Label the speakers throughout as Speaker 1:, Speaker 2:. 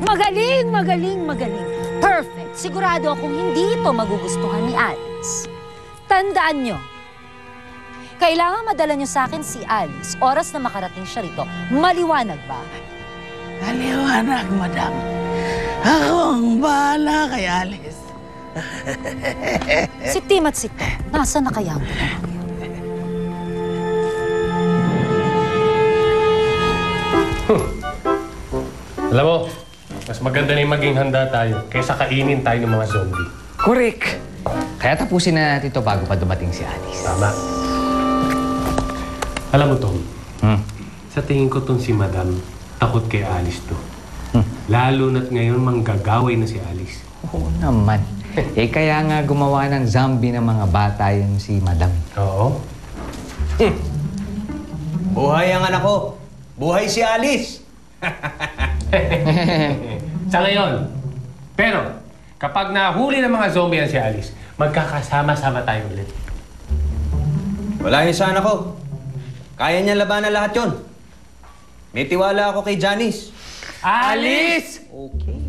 Speaker 1: Magaling, magaling, magaling. Perfect. Sigurado akong hindi ito magugustuhan ni Alice. Tandaan nyo, kailangan madala nyo sa akin si Alice. Oras na makarating siya rito. Maliwanag ba?
Speaker 2: Maliwanag, madam. Ako ang bahala kay Alice.
Speaker 1: Si Tim at si Tom, nasa na kaya ang dalawang yun?
Speaker 3: Alam mo, mas maganda na yung maging handa tayo kaysa kainin tayo ng mga zombie.
Speaker 4: Correct. Kaya tapusin na natin ito bago pa dumating si Alice.
Speaker 3: Tama. Alam mo, Tom, sa tingin ko tong si Madam, takot kay Alice to. Lalo na't ngayon manggagaway na si Alice.
Speaker 4: Oo naman. Kaya nga gumawa ng zombie ng mga bata yun si Madam.
Speaker 3: Oo.
Speaker 5: Buhay ang anak ko. Buhay si Alice.
Speaker 3: Sa ngayon. Pero, kapag nahuli ng mga zombie yan si Alice, magkakasama-sama tayo ulit.
Speaker 5: Wala yun sa anak ko. Kaya niya labanan lahat yun. May tiwala ako kay Janice.
Speaker 3: Alice!
Speaker 5: Okay.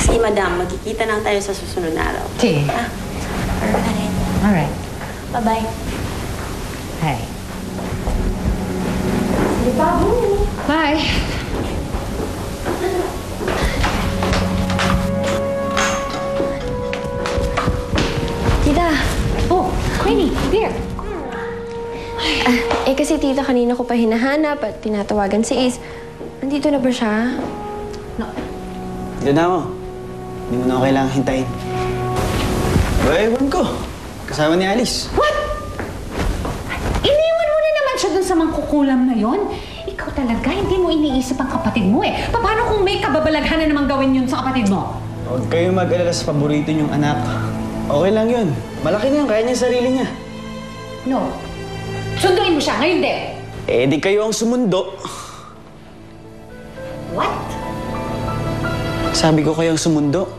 Speaker 6: Sige, madam. Magkikita lang tayo sa susunod na araw.
Speaker 1: Okay. Alright.
Speaker 6: Bye-bye.
Speaker 1: Hi. Bye.
Speaker 7: Tita.
Speaker 1: Oh, Queenie, dear.
Speaker 7: Kasi tita, kanina ko pa hinahanap at tinatawagan si Ace. Nandito na ba siya?
Speaker 2: Diyan na ako. Hindi mo na ako kailangang hintayin. Ewan ko. Kasama ni Alice.
Speaker 1: What? Iniwan mo na naman siya dun sa mangkukulam na yon? Ikaw talaga, hindi mo iniisip ang kapatid mo eh. Paano kung may kababalaghan na naman gawin yun sa kapatid mo?
Speaker 2: Huwag kayong mag-alala sa paborito niyong anak. Okay lang yun. Malaki na yan. Kaya niya yung sarili niya.
Speaker 1: No. Sunduin mo siya, ngayon din.
Speaker 2: Di kayo ang sumundo.
Speaker 1: What?
Speaker 2: Sabi ko kayo ang sumundo.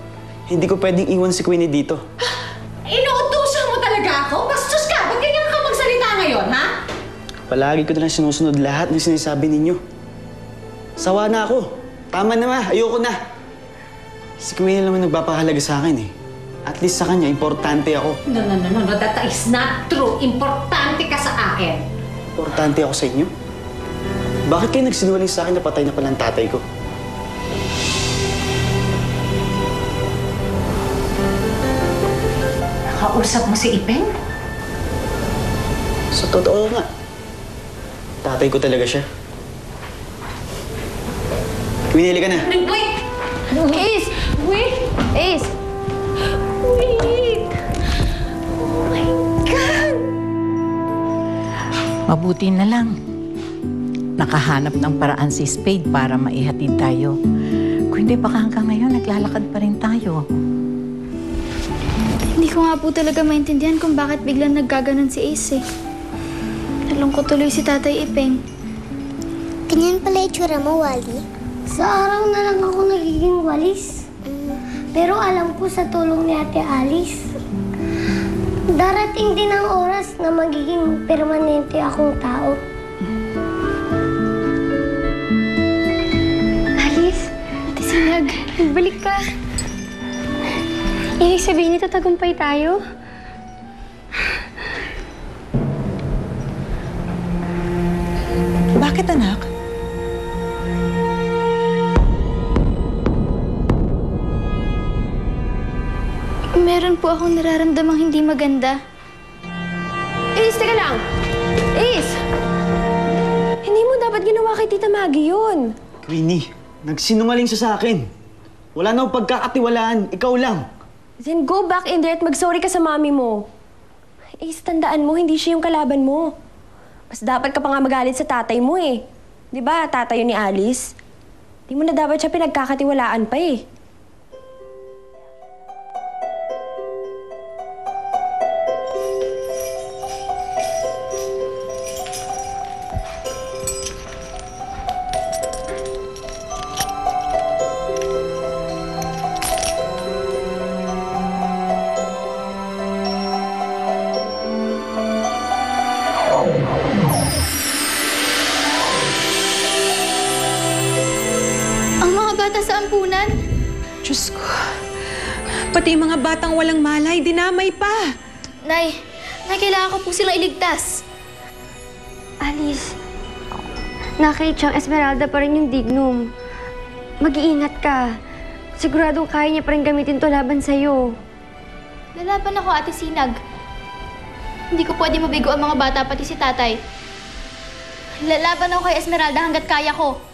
Speaker 2: Hindi ko pwedeng iwan si Queenie dito.
Speaker 1: Inuutusan mo talaga ako? Bastos ka! Ba't ganyan ka magsalita ngayon, ha?
Speaker 2: Palagi ko na lang sinusunod lahat ng sinasabi ninyo. Sawa na ako. Tama na ma. Ayoko na. Si Queenie naman nagpapahalaga sa akin eh. At least sa kanya, importante ako.
Speaker 1: No. That is not true. Importante ka sa akin.
Speaker 2: Importante ako sa inyo? Bakit kayo nagsinungaling sa akin na patay na pala ang tatay ko?
Speaker 1: Nakausap mo si Ipeng?
Speaker 2: Sa totoo nga. Tatay ko talaga siya. Winili ka na.
Speaker 1: Wait!
Speaker 7: Ace!
Speaker 1: Wait!
Speaker 7: Ace!
Speaker 1: Wait! Oh my God!
Speaker 8: Mabuti na lang. Nakahanap ng paraan si Spade para maihatid tayo. Kung hindi, baka hanggang ngayon naglalakad pa rin tayo.
Speaker 7: Hindi ko nga po talaga maintindihan kung bakit biglang naggaganon si Ace eh. Nalungkot tuloy si Tatay Ipeng.
Speaker 9: Ganyan pala itsura mo, Wally.
Speaker 10: Sa araw na lang ako nagiging walis. Pero alam ko sa tulong ni Ate Alice, darating din ang oras na magiging permanente akong tao.
Speaker 7: Alice, Ate Sinag, balik ka. Ibig sabihin nito, tagumpay tayo?
Speaker 8: Bakit, anak?
Speaker 7: Meron po akong nararamdamang hindi maganda. Ace, teka lang! Ace! Hindi mo dapat ginawa kay Tita Maggie yun.
Speaker 2: Queenie, nagsinungaling siya sa akin. Wala na akong pagkakatiwalaan. Ikaw lang.
Speaker 7: Then go back in there at mag-sorry ka sa mami mo. Ace, tandaan mo, hindi siya yung kalaban mo. Mas dapat ka pa nga magalit sa tatay mo eh. Di ba, tatay yun ni Alice? Di mo na dapat siya pinagkakatiwalaan pa eh.
Speaker 11: Diyos ko. Pati yung mga batang walang malay, dinamay pa.
Speaker 10: Nay, kailangan ko po silang iligtas.
Speaker 7: Alice, kay Chang Esmeralda pa rin yung dignum. Mag-iingat ka. Siguradong kaya niya pa rin gamitin to laban sa'yo.
Speaker 10: Lalaban ako, Ate Sinag. Hindi ko pwede mabigo ang mga bata, pati si tatay. Lalaban ako kay Esmeralda hanggat kaya ko.